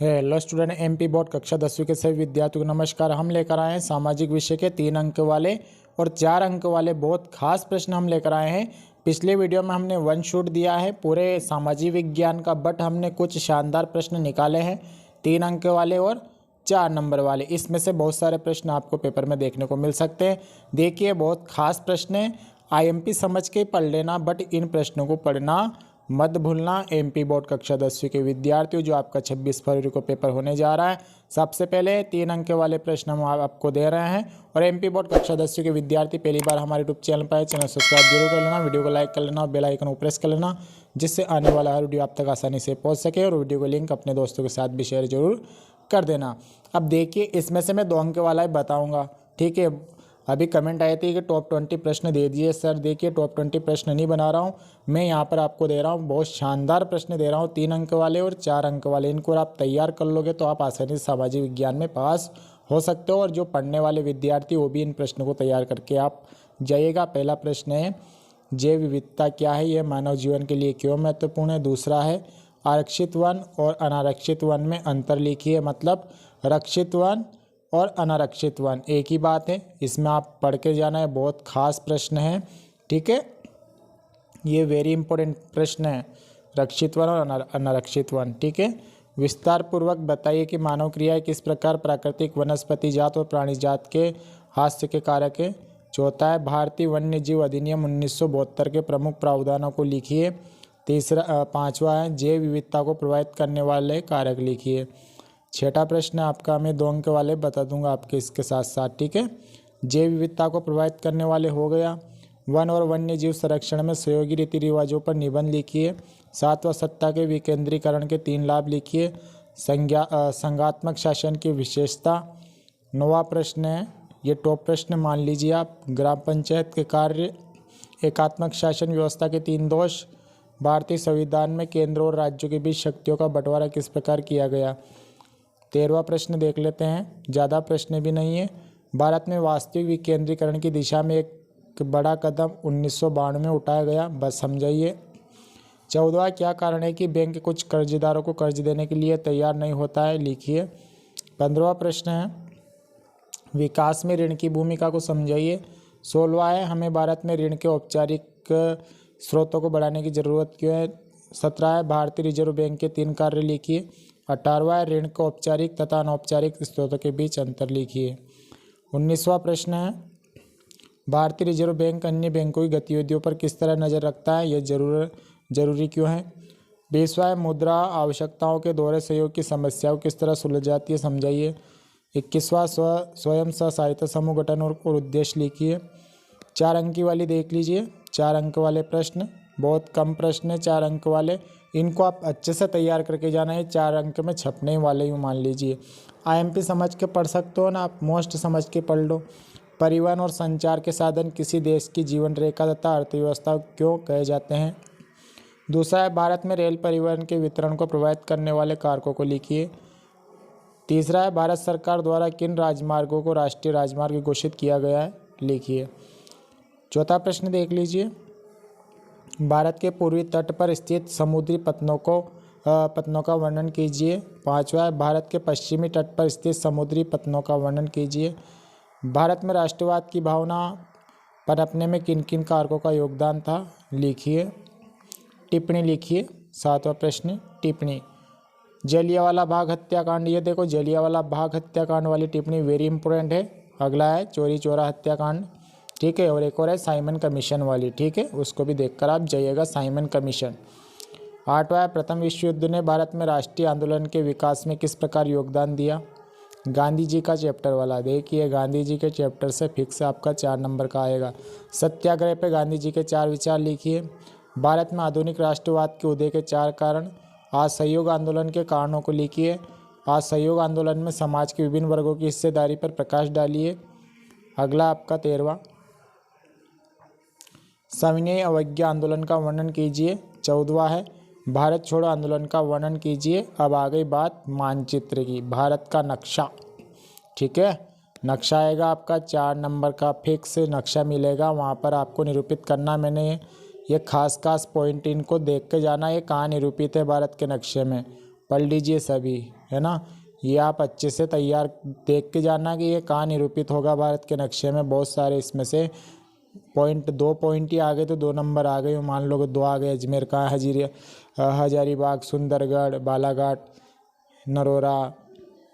Hello student, MP board कक्षा 10वीं के सभी विद्यार्थियों को नमस्कार। हम लेकर आए हैं सामाजिक विषय के 3 अंक वाले और 4 अंक वाले बहुत खास प्रश्न हम लेकर आए हैं। पिछले वीडियो में हमने 1 शूट दिया है पूरे सामाजिक विज्ञान का, बट हमने कुछ शानदार प्रश्न निकाले हैं 3 अंक वाले और 4 नंबर वाले। इसमें से बहुत सारे प्रश्न आपको पेपर में देखने को मिल सकते हैं। देखिए, बहुत खास प्रश्न है, आईएमपी समझ के पढ़ लेना, बट इन प्रश्नों को पढ़ना मत भूलना। एमपी बोर्ड कक्षा 10वीं के विद्यार्थियों, जो आपका 26 फरवरी को पेपर होने जा रहा है। सबसे पहले 3 अंक वाले प्रश्न हम आपको दे रहे हैं। और एमपी बोर्ड कक्षा 10वीं के विद्यार्थी पहली बार हमारे यूट्यूब चैनल पर आए, चैनल सब्सक्राइब जरूर कर लेना, वीडियो को लाइक कर लेना और बेल आइकन को प्रेस कर लेना, जिससे आने वाला हर वीडियो आप तक आसानी से पहुँच सके। और वीडियो को लिंक अपने दोस्तों के साथ भी शेयर जरूर कर देना। अब देखिए, इसमें से मैं 2 अंक वाला ही बताऊँगा, ठीक है। अभी कमेंट आए थे कि टॉप 20 प्रश्न दे दिए सर। देखिए, टॉप 20 प्रश्न नहीं बना रहा हूँ मैं, यहाँ पर आपको दे रहा हूँ बहुत शानदार प्रश्न दे रहा हूँ, 3 अंक वाले और 4 अंक वाले। इनको आप तैयार कर लोगे तो आप आसानी से सामाजिक विज्ञान में पास हो सकते हो। और जो पढ़ने वाले विद्यार्थी वो भी इन प्रश्नों को तैयार करके आप जाइएगा। पहला प्रश्न है, जैव विविधता क्या है, यह मानव जीवन के लिए क्यों महत्वपूर्ण है। दूसरा है, आरक्षित वन और अनारक्षित वन में अंतर लिखिए। मतलब रक्षित वन और अनारक्षित वन एक ही बात है, इसमें आप पढ़ के जाना है। बहुत खास प्रश्न है, ठीक है, ये वेरी इंपॉर्टेंट प्रश्न है, रक्षित वन और अनारक्षित वन, ठीक है। विस्तार पूर्वक बताइए कि मानव क्रियाएं किस प्रकार प्राकृतिक वनस्पति जात और प्राणी जात के हास्य के कारक है। चौथा है, भारतीय वन्य जीव अधिनियम 1972 के प्रमुख प्रावधानों को लिखिए। पांचवा है, जैव विविधता को प्रभावित करने वाले कारक लिखिए। छठा प्रश्न आपका मैं 2 अंक वाले बता दूंगा आपके इसके साथ साथ, ठीक है। जैव विविधता को प्रभावित करने वाले हो गया। वन और वन्य जीव संरक्षण में सहयोगी रीति रिवाजों पर निबंध लिखिए। 7वां, सत्ता के विकेंद्रीकरण के 3 लाभ लिखिए। संघात्मक शासन की विशेषता। 9वां प्रश्न है, ये टॉप प्रश्न मान लीजिए आप, ग्राम पंचायत के कार्य। एकात्मक शासन व्यवस्था के 3 दोष। भारतीय संविधान में केंद्र और राज्यों के बीच शक्तियों का बंटवारा किस प्रकार किया गया। 13वां प्रश्न देख लेते हैं, ज़्यादा प्रश्न भी नहीं है। भारत में वास्तविक विकेंद्रीकरण की दिशा में एक बड़ा कदम 1992 में उठाया गया, बस समझाइए। 14वां, क्या कारण है कि बैंक कुछ कर्जदारों को कर्ज देने के लिए तैयार नहीं होता है, लिखिए। 15वां प्रश्न है, विकास में ऋण की भूमिका को समझाइए। 16वां है, हमें भारत में ऋण के औपचारिक स्रोतों को बढ़ाने की ज़रूरत क्यों है। 17 है, भारतीय रिजर्व बैंक के 3 कार्य लिखिए। 18वां है, ऋण को औपचारिक तथा अनौपचारिक स्रोतों के बीच अंतर लिखिए। 19वां प्रश्न है, भारतीय रिजर्व बैंक अन्य बैंकों की गतिविधियों पर किस तरह नज़र रखता है, यह जरूरी क्यों है। 20वां है, मुद्रा आवश्यकताओं के दोहरे सहयोग की समस्या को किस तरह सुलझ जाती है, समझाइए। 21वां, स्वयं सहायता समूह गठन और उद्देश्य लिखिए। 4 अंक वाली देख लीजिए, 4 अंक वाले प्रश्न, बहुत कम प्रश्न है 4 अंक वाले, इनको आप अच्छे से तैयार करके जाना है। 4 अंक में छपने वाले ही मान लीजिए। आईएमपी समझ के पढ़ सकते हो ना आप, मोस्ट समझ के पढ़ लो। परिवहन और संचार के साधन किसी देश की जीवन रेखा तथा अर्थव्यवस्था क्यों कहे जाते हैं। दूसरा है, भारत में रेल परिवहन के वितरण को प्रभावित करने वाले कारकों को लिखिए। तीसरा है, भारत सरकार द्वारा किन राजमार्गों को राष्ट्रीय राजमार्ग घोषित किया गया है, लिखिए। चौथा प्रश्न देख लीजिए, भारत के पूर्वी तट पर स्थित समुद्री पत्तनों का वर्णन कीजिए। 5वां है, भारत के पश्चिमी तट पर स्थित समुद्री पत्तनों का वर्णन कीजिए। भारत में राष्ट्रवाद की भावना पनपने में किन किन कारकों का योगदान था, लिखिए। टिप्पणी लिखिए। 7वां प्रश्न, टिप्पणी। जलियांवाला बाग हत्याकांड, ये देखो जलियांवाला बाग हत्याकांड वाली टिप्पणी वेरी इंपॉर्टेंट है। अगला है चोरी चौरा हत्याकांड, ठीक है। और एक और है साइमन कमीशन वाली, ठीक है, उसको भी देखकर आप जाइएगा, साइमन कमीशन। 8वां, प्रथम विश्व युद्ध ने भारत में राष्ट्रीय आंदोलन के विकास में किस प्रकार योगदान दिया। गांधी जी का चैप्टर वाला, देखिए गांधी जी के चैप्टर से फिक्स आपका 4 नंबर का आएगा। सत्याग्रह पे गांधी जी के 4 विचार लिखिए। भारत में आधुनिक राष्ट्रवाद के उदय के 4 कारण। असहयोग आंदोलन के कारणों को लिखिए। असहयोग आंदोलन में समाज के विभिन्न वर्गों की हिस्सेदारी पर प्रकाश डालिए। अगला आपका 13वां, सविनय अवज्ञा आंदोलन का वर्णन कीजिए। 14वां है, भारत छोड़ो आंदोलन का वर्णन कीजिए। अब आ गई बात मानचित्र की, भारत का नक्शा, ठीक है। नक्शा आएगा आपका 4 नंबर का, फिक्स नक्शा मिलेगा, वहाँ पर आपको निरूपित करना। मैंने ये खास पॉइंट इनको देख के जाना, ये कहाँ निरूपित है भारत के नक्शे में, पढ़ लीजिए सभी, है ना। ये आप अच्छे से तैयार देख के जाना कि ये कहाँ निरूपित होगा भारत के नक्शे में। बहुत सारे इसमें से पॉइंट, 2 पॉइंट ही आ गए तो 2 नंबर आ गए, मान लो कि 2 आ गए। अजमेर कहाँ, हजारीबाग, सुंदरगढ़, बालाघाट, नरोरा,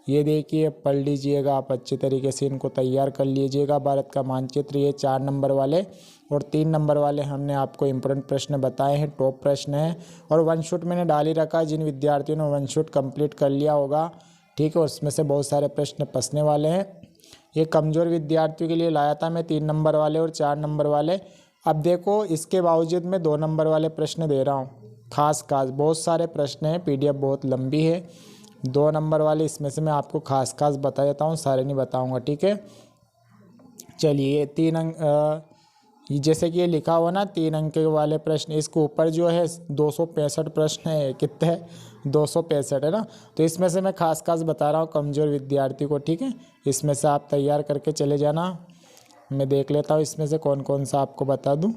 ये देखिए पढ़ लीजिएगा आप अच्छे तरीके से, इनको तैयार कर लीजिएगा। भारत का मानचित्र ये 4 नंबर वाले और 3 नंबर वाले हमने आपको इम्पोर्टेंट प्रश्न बताए हैं, टॉप प्रश्न हैं। और वन शॉट मैंने डाल ही रखा है, जिन विद्यार्थियों ने वन शॉट कंप्लीट कर लिया होगा, ठीक है, उसमें से बहुत सारे प्रश्न फंसने वाले हैं। ये कमज़ोर विद्यार्थियों के लिए लाया था मैं 3 नंबर वाले और 4 नंबर वाले। अब देखो इसके बावजूद मैं 2 नंबर वाले प्रश्न दे रहा हूँ, खास बहुत सारे प्रश्न हैं, PDF बहुत लंबी है। 2 नंबर वाले इसमें से मैं आपको खास बता देता हूँ, सारे नहीं बताऊँगा, ठीक है। चलिए 3 अंक, जैसे कि ये लिखा हुआ ना 3 अंक वाले प्रश्न, इसके ऊपर जो है 265 प्रश्न है, कितने 265 है ना। तो इसमें से मैं खास बता रहा हूँ कमज़ोर विद्यार्थी को, ठीक है। इसमें से आप तैयार करके चले जाना। मैं देख लेता हूँ इसमें से कौन कौन सा आपको बता दूँ।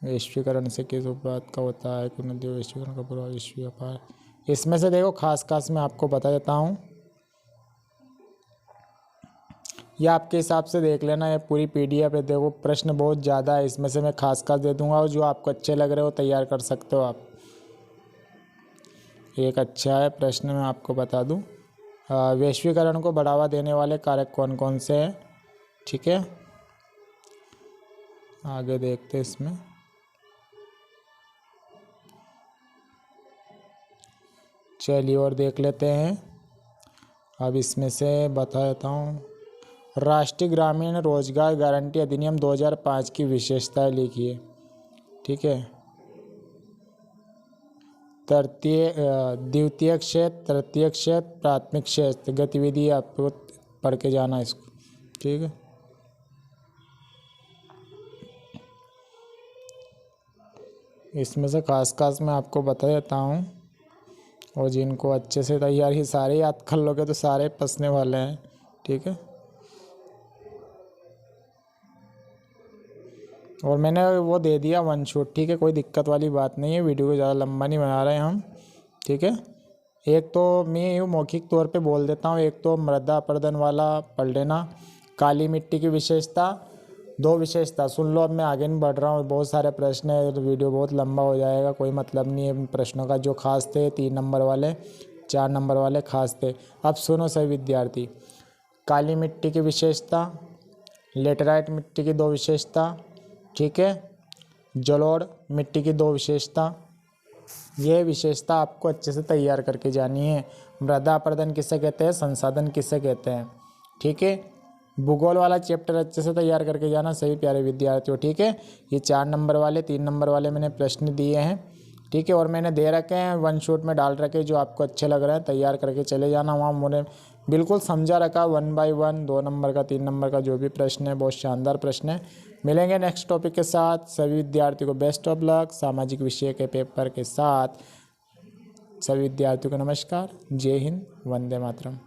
वैश्वीकरण से किस उपवाद का होता है, नदी वैश्वीकरण का प्रभाव विश्व व्यापार, इसमें से देखो खास मैं आपको बता देता हूँ। यह आपके हिसाब से देख लेना, ये पूरी PDF है, देखो प्रश्न बहुत ज़्यादा है, इसमें से मैं खास दे दूंगा और जो आपको अच्छे लग रहे हो तैयार कर सकते हो आप। एक अच्छा है प्रश्न, मैं आपको बता दूं, वैश्वीकरण को बढ़ावा देने वाले कारक कौन कौन से हैं, ठीक है। आगे देखते हैं इसमें। चलिए और देख लेते हैं। अब इसमें से बता देता हूँ, राष्ट्रीय ग्रामीण रोजगार गारंटी अधिनियम 2005 की विशेषताएं लिखिए, ठीक है। द्वितीय क्षेत्र, तृतीय क्षेत्र, प्राथमिक क्षेत्र गतिविधि आपको पढ़ के जाना इसको, ठीक है। इसमें से खास मैं आपको बता देता हूँ, और जिनको अच्छे से तैयारी सारे याद कर लोगे तो सारे फंसने वाले हैं, ठीक है। और मैंने वो दे दिया वन शॉट, ठीक है, कोई दिक्कत वाली बात नहीं है, वीडियो को ज़्यादा लंबा नहीं बना रहे हैं हम, ठीक है। एक तो मैं यूँ मौखिक तौर पे बोल देता हूँ, एक तो मृदा अपरदन वाला पढ़ लेना, काली मिट्टी की विशेषता, 2 विशेषता सुन लो। अब मैं आगे नहीं बढ़ रहा हूँ, बहुत सारे प्रश्न है तो वीडियो बहुत लंबा हो जाएगा, कोई मतलब नहीं है प्रश्नों का। जो खास थे 3 नंबर वाले, 4 नंबर वाले खास थे। अब सुनो सभी विद्यार्थी, काली मिट्टी की विशेषता, लेटराइट मिट्टी की 2 विशेषता, ठीक है, जलोढ़ मिट्टी की 2 विशेषता। ये विशेषता आपको अच्छे से तैयार करके जानी है। मृदा अपरदन किसे कहते हैं, संसाधन किसे कहते हैं, ठीक है। भूगोल वाला चैप्टर अच्छे से तैयार करके जाना सभी प्यारे विद्यार्थियों, ठीक है। ये 4 नंबर वाले, 3 नंबर वाले मैंने प्रश्न दिए हैं, ठीक है, और मैंने दे रखे हैं वन शॉट में डाल रखे, जो आपको अच्छे लग रहे हैं तैयार करके चले जाना। वहाँ मैंने बिल्कुल समझा रखा 1 बाय 1, 2 नंबर का, 3 नंबर का जो भी प्रश्न है, बहुत शानदार प्रश्न है। मिलेंगे नेक्स्ट टॉपिक के साथ। सभी विद्यार्थियों को बेस्ट ऑफ लक सामाजिक विषय के पेपर के साथ। सभी विद्यार्थियों को नमस्कार, जय हिंद, वंदे मातरम।